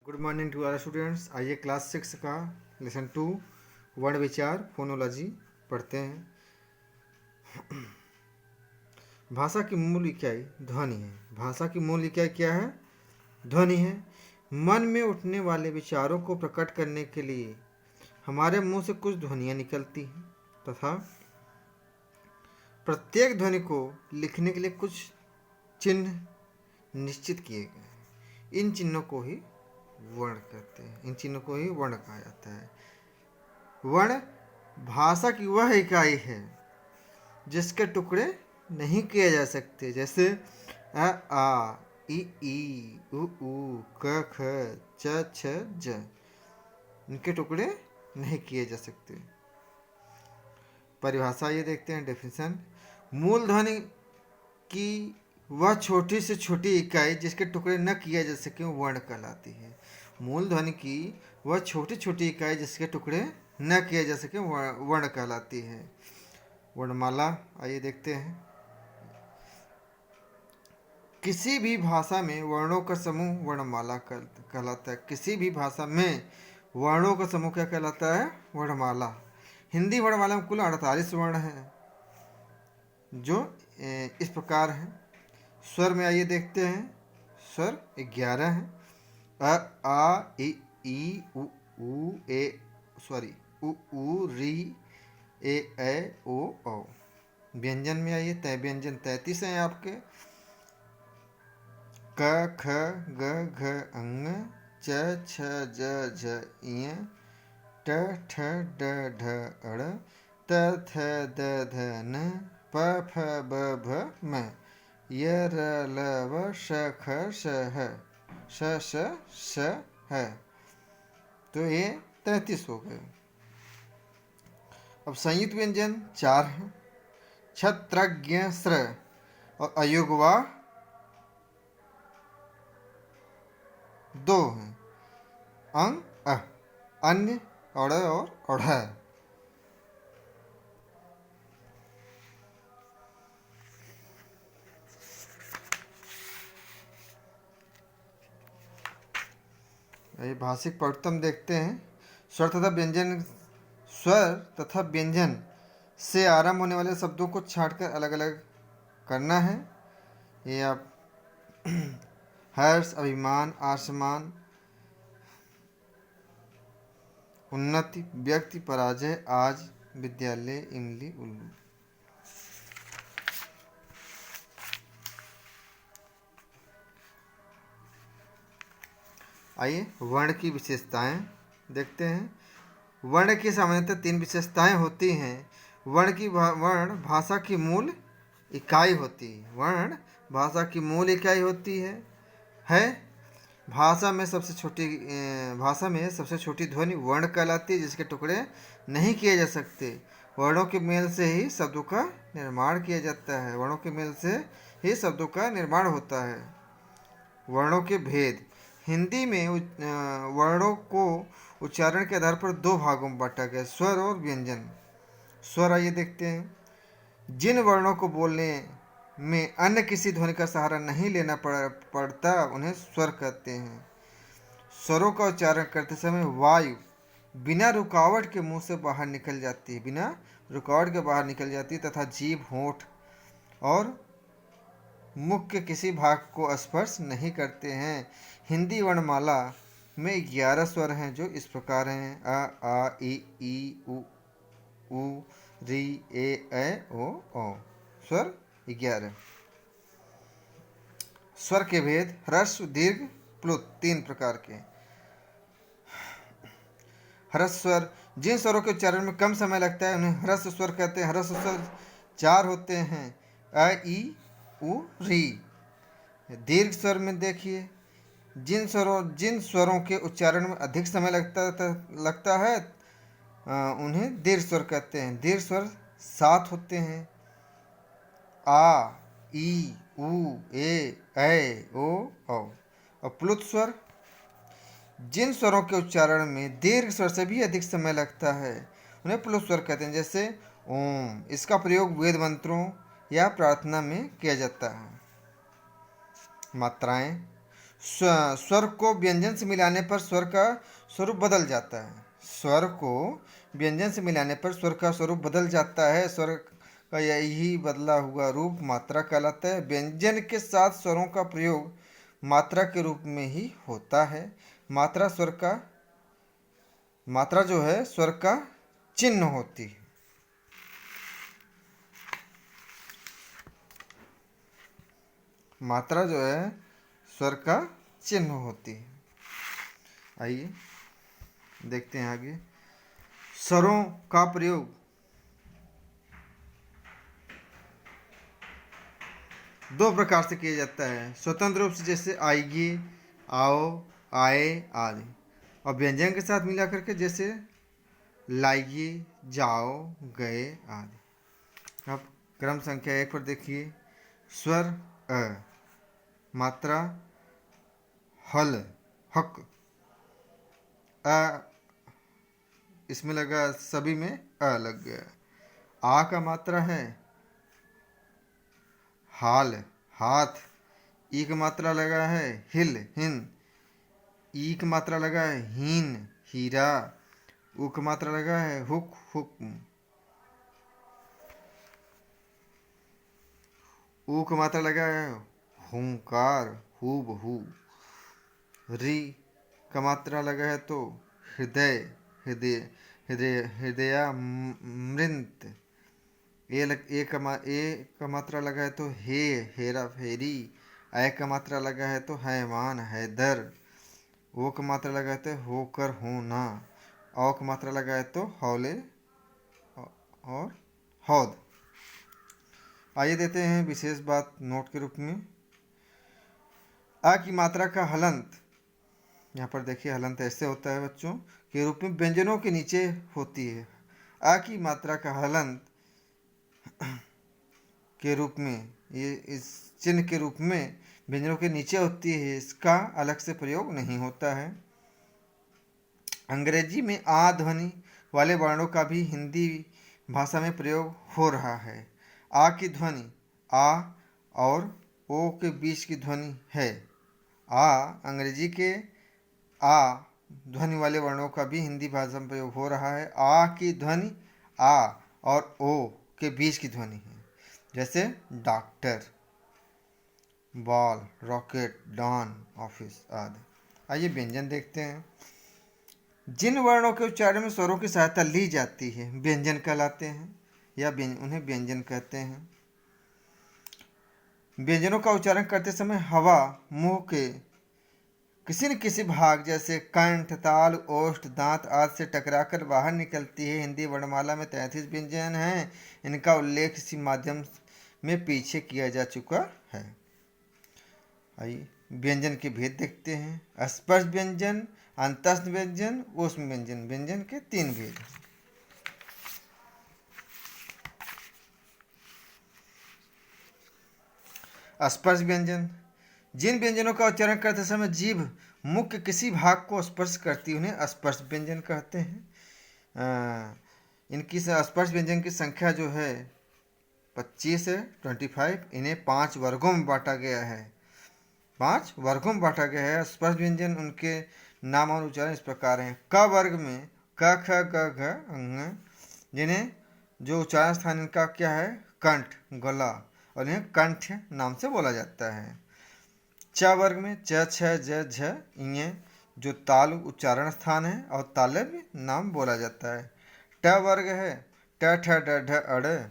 Good morning to our students. आइए class 6 का lesson 2 वर्ण विचार फोनोलॉजी पढ़ते हैं। भाषा की मूल इकाई ध्वनि है। भाषा की मूल इकाई क्या है? ध्वनि है। मन में उठने वाले विचारों को प्रकट करने के लिए हमारे मुंह से कुछ ध्वनियाँ निकलती हैं तथा प्रत्येक ध्वनि को लिखने के लिए कुछ चिन्ह निश्चित किए गए हैं। इन चिन्हों को ही वर्ण कहते हैं। इन चिन्हों को ही वर्ण कहा जाता है। वर्ण भाषा की वह इकाई है जिसके टुकड़े नहीं किए जा सकते, जैसे अ आ ई उ क ख च छ ज। इनके टुकड़े नहीं किए जा सकते। परिभाषा ये देखते हैं, डेफिनेशन। मूल ध्वनि की वह छोटी से छोटी इकाई जिसके टुकड़े न किए जा सके वर्ण कहलाती है। मूल ध्वनि की वह छोटी छोटी इकाई जिसके टुकड़े न किए जा सके वर्ण कहलाती है। वर्णमाला आइए देखते हैं। किसी भी भाषा में वर्णों का समूह वर्णमाला कहलाता है। किसी भी भाषा में वर्णों का समूह क्या कहलाता है? वर्णमाला। हिंदी वर्णमाला में कुल 48 वर्ण हैं जो इस प्रकार हैं। स्वर में आइए देखते हैं। स्वर 11 हैं। अ आ ई उ ए उ री ए ओ। व्यंजन में आइए। तय व्यंजन 33 हैं आपके। क ख ग घ अंग च छ ज झ इय ट ठ ड ढ अड़ त थ द ध न प फ ब भ म य र ल व श ख श ह श श श है। तो ये 33 हो गए। अब संयुक्त व्यंजन 4 हैं। छत्रज्ञ स्र और अयुग्वा 2 हैं। अंग अ, अन्य अड़ और अढ़। भाषिक प्रवर्तन देखते हैं। स्वर तथा व्यंजन। स्वर तथा व्यंजन से आरंभ होने वाले शब्दों को छांटकर अलग अलग करना है। ये आप हर्ष, अभिमान, आसमान, उन्नति, व्यक्ति, पराजय, आज, विद्यालय, इमली, उल्लू। आइए वर्ण की विशेषताएं देखते हैं। वर्ण की सामान्यतः 3 विशेषताएं होती हैं। वर्ण भाषा की मूल इकाई होती है। वर्ण भाषा की मूल इकाई होती है। भाषा में सबसे छोटी ध्वनि वर्ण कहलाती है जिसके टुकड़े नहीं किए जा सकते। वर्णों के मेल से ही शब्दों का निर्माण किया जाता है। वर्णों के मेल से ही शब्दों का निर्माण होता है। वर्णों के भेद। हिंदी में वर्णों को उच्चारण के आधार पर 2 भागों में बांटा गया, स्वर और व्यंजन। स्वर आइए देखते हैं। जिन वर्णों को बोलने में अन्य किसी ध्वनि का सहारा नहीं लेना पड़ता उन्हें स्वर कहते हैं। स्वरों का उच्चारण करते समय वायु बिना रुकावट के मुंह से बाहर निकल जाती है। बिना रुकावट के बाहर निकल जाती है तथा जीभ, होंठ और मुख के किसी भाग को स्पर्श नहीं करते हैं। हिंदी वर्णमाला में 11 स्वर हैं जो इस प्रकार हैं। अ आ ई उ री ए ओ। स्वर 11। स्वर के भेद। ह्रस्व, दीर्घ, प्लुत 3 प्रकार के। ह्रस्व स्वर जिन स्वरों के उच्चारण में कम समय लगता है उन्हें ह्रस्व स्वर कहते हैं। ह्रस्व स्वर 4 होते हैं। अ ई उ री। दीर्घ स्वर में देखिए, जिन स्वरों के उच्चारण में अधिक समय लगता है उन्हें दीर्घ स्वर कहते हैं। दीर्घ स्वर 7 होते हैं। आ ई उ ए ओ। और प्लुत स्वर जिन स्वरों के उच्चारण में दीर्घ स्वर से भी अधिक समय लगता है उन्हें प्लुत स्वर कहते हैं, जैसे ओम। इसका प्रयोग वेद मंत्रों या प्रार्थना में किया जाता है। मात्राएं। स्वर को व्यंजन से मिलाने पर स्वर का स्वरूप बदल जाता है। स्वर को व्यंजन से मिलाने पर स्वर का स्वरूप बदल जाता है। स्वर का यही बदला हुआ रूप मात्रा कहलाता है। व्यंजन के साथ स्वरों का प्रयोग मात्रा के रूप में ही होता है। मात्रा जो है स्वर का चिन्ह होती है। मात्रा जो है स्वर का चिन्ह होती है। आइए देखते हैं आगे। स्वरों का प्रयोग दो प्रकार से किया जाता है। स्वतंत्र रूप से जैसे आइए, आओ, आए आदि, और व्यंजन के साथ मिला करके जैसे लाइए, जाओ, गए आदि। अब क्रम संख्या 1 पर देखिए। स्वर अ, मात्रा हल, हक, अ इसमें लगा, सभी में अ लग गया। आ का मात्रा है हाल, हाथ। ई की मात्रा लगा है हिल, हिन। ई की मात्रा लगा है हीन, हीरा। उ की मात्रा लगा है हुक, हुक्म। ऊ की मात्रा लगा है हुंकार, हूबहू। री का मात्रा लगा है तो हृदय, हृदय, हृदय, हृदयामृत। ए का मात्रा लगा है तो हे, हेरा फेरी। ऐ का मात्रा लगा है तो हैमान, हैदर। ओ का मात्रा लगा है तो होकर, होना। औ का मात्रा लगा है तो हौले और हौद। आइए देते हैं विशेष बात नोट के रूप में। आ की मात्रा का हलंत, यहाँ पर देखिए हलंत ऐसे होता है बच्चों के रूप में व्यंजनों के नीचे होती है। आ की मात्रा का हलंत के रूप में, ये इस चिन्ह के रूप में व्यंजनों के नीचे होती है। इसका अलग से प्रयोग नहीं होता है। अंग्रेजी में आ ध्वनि वाले वर्णों का भी हिंदी भाषा में प्रयोग हो रहा है। आ की ध्वनि आ और ओ के बीच की ध्वनि है। आ अंग्रेजी के आ ध्वनि वाले वर्णों का भी हिंदी भाषा में प्रयोग हो रहा है। आ की ध्वनि आ और ओ के बीच की ध्वनि है। जैसे doctor, ball, rocket, don, office आदि। आइए व्यंजन देखते हैं। जिन वर्णों के उच्चारण में स्वरों की सहायता ली जाती है व्यंजन कहलाते हैं या उन्हें व्यंजन कहते हैं। व्यंजनों का उच्चारण करते समय हवा मुंह के किसी न किसी भाग जैसे कंठ, ताल, ओष्ठ, दांत आदि से टकराकर बाहर निकलती है। हिंदी वर्णमाला में 33 व्यंजन हैं। इनका उल्लेख इसी माध्यम में पीछे किया जा चुका है। आइए व्यंजन के भेद देखते हैं। स्पर्श व्यंजन, अंतस्थ व्यंजन, ऊष्म व्यंजन। व्यंजन के 3 भेद हैं। स्पर्श व्यंजन, जिन व्यंजनों का उच्चारण करते समय जीभ मुख के किसी भाग को स्पर्श करती उन्हें स्पर्श व्यंजन कहते हैं। इनकी स्पर्श व्यंजन की संख्या जो है 25 है, 25। इन्हें 5 वर्गों में बांटा गया है। 5 वर्गों में बांटा गया है। स्पर्श व्यंजन उनके नाम और उच्चारण इस प्रकार हैं। क वर्ग में क, ख, ग, घ, ङ, जिन्हें जो उच्चारण स्थान इनका क्या है कंठ, गला, और इन्हें कंठ नाम से बोला जाता है। च वर्ग में च, छ, ज, झ, ञ जो ताल उच्चारण स्थान है और तालव्य नाम बोला जाता है। ट वर्ग है ट, ठ, ड, ढ, अड़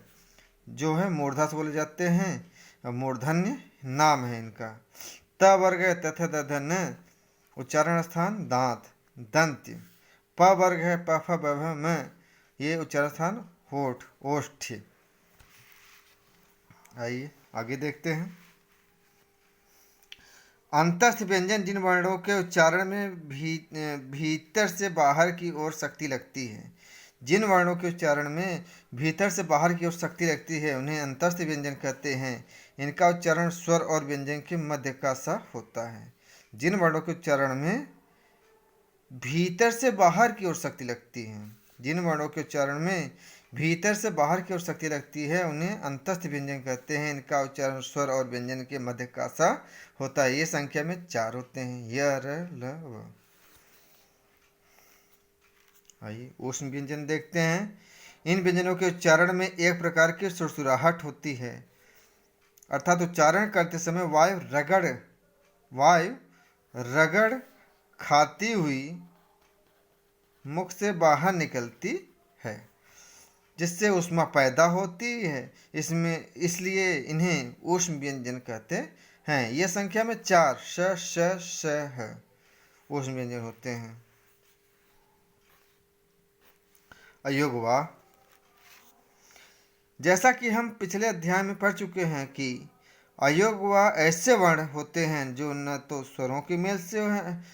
जो है मूर्धा से बोले जाते हैं और मूर्धन्य नाम है इनका। त वर्ग है त, थ, द, ध, न उच्चारण स्थान दांत, दंत्य। प वर्ग है प, फ, ब, भ, म ये उच्चारण स्थान होठ, ओष्ठ। आइए आगे देखते हैं। अंतस्थ व्यंजन जिन वर्णों के उच्चारण में भीतर से बाहर की ओर शक्ति लगती है। जिन वर्णों के उच्चारण में भीतर से बाहर की ओर शक्ति लगती है उन्हें अंतस्थ व्यंजन कहते हैं। इनका उच्चारण स्वर और व्यंजन के मध्य का सा होता है। जिन वर्णों के उच्चारण में भीतर से बाहर की ओर शक्ति लगती है, जिन वर्णों के उच्चारण में भीतर से बाहर की ओर शक्ति लगती है, उन्हें अंतस्थ व्यंजन कहते हैं। इनका उच्चारण स्वर और व्यंजन के मध्य का सा होता है। ये संख्या में 4 होते हैं, य, र, ल, व। आइए ऊष्म व्यंजन देखते हैं। इन व्यंजनों के उच्चारण में एक प्रकार की सुरसुराहट होती है, अर्थात उच्चारण करते समय वायु रगड़ खाती हुई मुख से बाहर निकलती है, जिससे ऊष्मा पैदा होती है। इसलिए इन्हें ऊष्म व्यंजन कहते हैं। ये संख्या में 4 श श श है ऊष्म व्यंजन होते हैं। अयोगवा, जैसा कि हम पिछले अध्याय में पढ़ चुके हैं कि अयोगवा ऐसे वर्ण होते हैं जो न तो स्वरों के मेल से हैं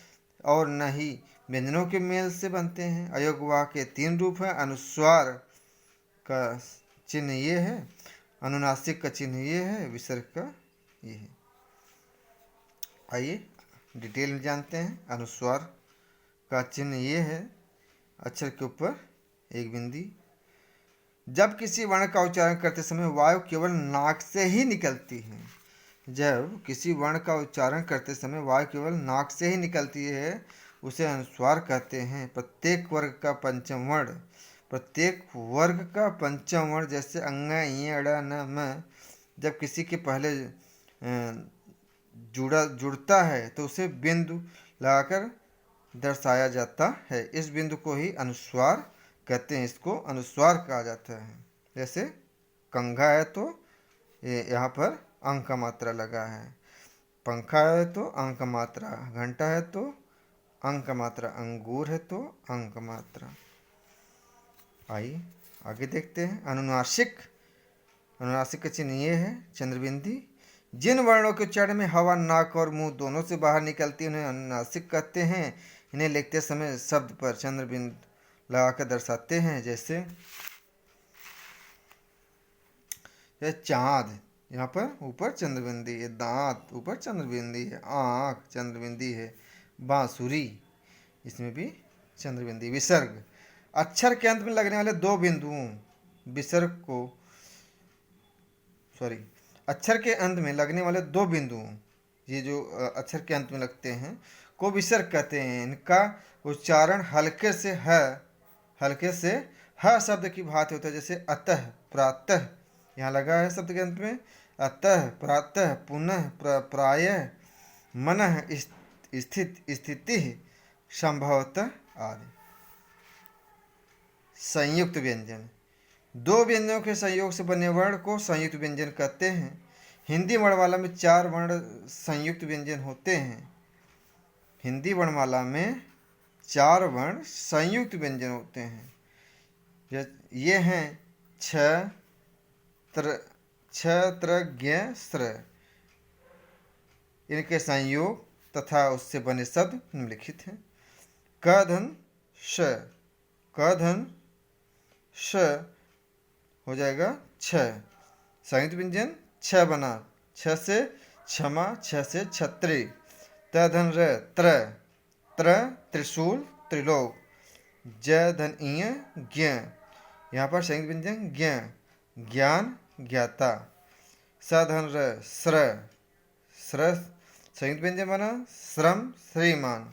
और न ही व्यंजनों के मेल से बनते हैं। अयोगवा के 3 रूप हैं। अनुस्वार का चिन्ह ये है, अनुनासिक का चिन्ह ये है, विसर्ग का ये है। आइए डिटेल में जानते हैं। अनुस्वार का चिन्ह ये है, अक्षर के ऊपर एक बिंदी। जब किसी वर्ण का उच्चारण करते समय वायु केवल नाक से ही निकलती है। जब किसी वर्ण का उच्चारण करते समय वायु केवल नाक से ही निकलती है, उसे अनुस्वार कहते हैं। प्रत्येक वर्ग का पंचम वर्ण जैसे अंग, इ, अड़, न, म, जब किसी के पहले जुड़ता है तो उसे बिंदु लगाकर दर्शाया जाता है। इस बिंदु को ही अनुस्वार कहते हैं। इसको अनुस्वार कहा जाता है। जैसे कंघा है तो यहाँ पर अंक का मात्रा लगा है, पंखा है तो अंक का मात्रा, घंटा है तो अंक का मात्रा, अंगूर है तो अंक का मात्रा। आइए आगे देखते हैं। अनुनासिक का चिन्ह ये है, चंद्रबिंदी। जिन वर्णों के उच्चारण में हवा नाक और मुंह दोनों से बाहर निकलती है उन्हें अनुनासिक कहते हैं। इन्हें लिखते समय शब्द पर चंद्रबिंदु लगाकर दर्शाते हैं। जैसे चाँद, यहाँ पर ऊपर चंद्रबिंदी है, दांत ऊपर चंद्रबिंदी है, आँख चंद्रबिंदी है, बांसुरी इसमें भी चंद्रबिंदी। विसर्ग, अक्षर के अंत में लगने वाले 2 बिंदुओं अक्षर के अंत में लगने वाले 2 बिंदुओं, ये जो अक्षर के अंत में लगते हैं को विसर्ग कहते हैं। इनका उच्चारण हल्के से ह शब्द की भांति होता है। जैसे अतः, प्रातः, यहाँ लगा है शब्द के अंत में, अतः, प्रातः, पुनः, प्रायः, मनः, स्थिति, संभवतः आदि। संयुक्त व्यंजन, 2 व्यंजनों के संयोग से बने वर्ण को संयुक्त व्यंजन कहते हैं। हिंदी वर्णमाला में 4 वर्ण संयुक्त व्यंजन होते हैं। हिंदी वर्णमाला में 4 वर्ण संयुक्त व्यंजन होते हैं। ये हैं छ, त्र, ज्ञ, स्र। इनके संयोग तथा उससे बने शब्द निम्नलिखित हैं। क धन श हो जाएगा छ, संयुक्त व्यंजन छ बना, छ से क्षमा, छ से छत्री। त धन र, त्र, त्रिशूल, त्रिलोक। ज धन इय, ज्ञ, यहाँ पर संयुक्त व्यंजन ज्ञ, ज्ञान, ज्ञाता। स धन र, स्र, संयुक्त व्यंजन बना, श्रम, श्रीमान।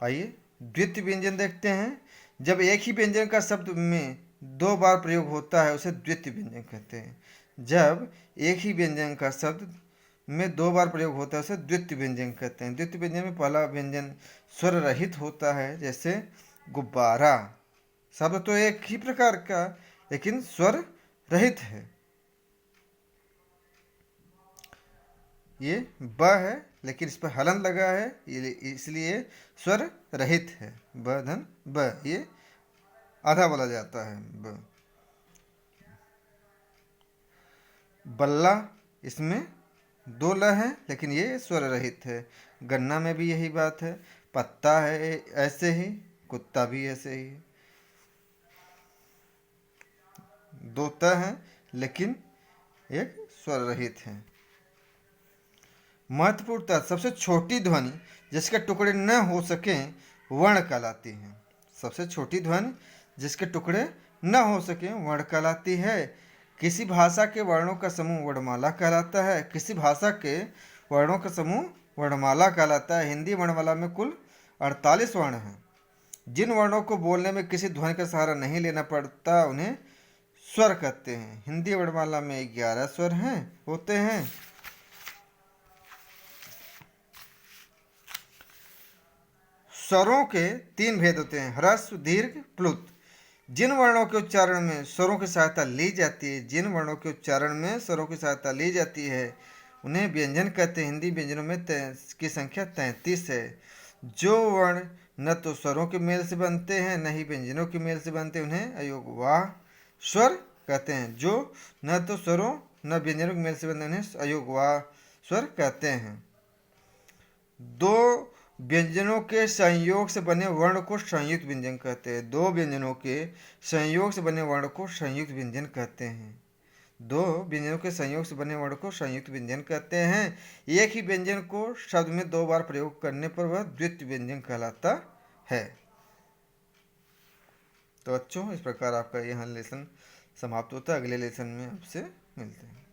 आइए द्वितीय व्यंजन देखते हैं। जब एक ही व्यंजन का शब्द में 2 बार प्रयोग होता है उसे द्वितीय व्यंजन कहते हैं। जब एक ही व्यंजन का शब्द में 2 बार प्रयोग होता है उसे द्वितीय व्यंजन कहते हैं। द्वितीय व्यंजन में पहला व्यंजन स्वर रहित होता है। जैसे गुब्बारा, शब्द तो एक ही प्रकार का लेकिन स्वर रहित है। ये ब है लेकिन इस पर हलन लगा है, इसलिए स्वर रहित है। ब धन ब, ये आधा बोला जाता है। ब। बल्ला, इसमें 2 ल है लेकिन ये स्वर रहित है। गन्ना में भी यही बात है। पत्ता है ऐसे ही, कुत्ता भी ऐसे ही। 2 त है लेकिन एक स्वर रहित है। महत्वपूर्ण तथ्य, सबसे छोटी ध्वनि जिसके टुकड़े न हो सकें वर्ण कहलाती है। सबसे छोटी ध्वनि जिसके टुकड़े न हो सके वर्ण कहलाती है। किसी भाषा के वर्णों का समूह वर्णमाला कहलाता है। किसी भाषा के वर्णों का समूह वर्णमाला कहलाता है। हिंदी वर्णमाला में कुल 48 वर्ण हैं। जिन वर्णों को बोलने में किसी ध्वनि का सहारा नहीं लेना पड़ता उन्हें स्वर कहते हैं। हिंदी वर्णमाला में 11 स्वर होते हैं। स्वरों के 3 भेद होते हैं, ह्रस्व, दीर्घ, प्लुत। जिन वर्णों के उच्चारण में स्वरों की सहायता ली जाती है उन्हें व्यंजन कहते हैं। हिंदी व्यंजनों में की संख्या 33 है। जो वर्ण न तो स्वरों के मेल से बनते हैं न ही व्यंजनों के मेल से बनते उन्हें अयोगवाह स्वर कहते हैं। जो न तो स्वरों न व्यंजनों के मेल से बनते उन्हें अयोगवाह स्वर कहते हैं। दो व्यंजनों के संयोग से बने वर्ण को संयुक्त व्यंजन कहते हैं। दो व्यंजनों के संयोग से बने वर्ण को संयुक्त व्यंजन कहते हैं। दो व्यंजनों के संयोग से बने वर्ण को संयुक्त व्यंजन कहते हैं। एक ही व्यंजन को शब्द में 2 बार प्रयोग करने पर वह द्वितीय व्यंजन कहलाता है। तो बच्चों, इस प्रकार आपका यह लेसन समाप्त होता है। अगले लेसन में आपसे मिलते हैं।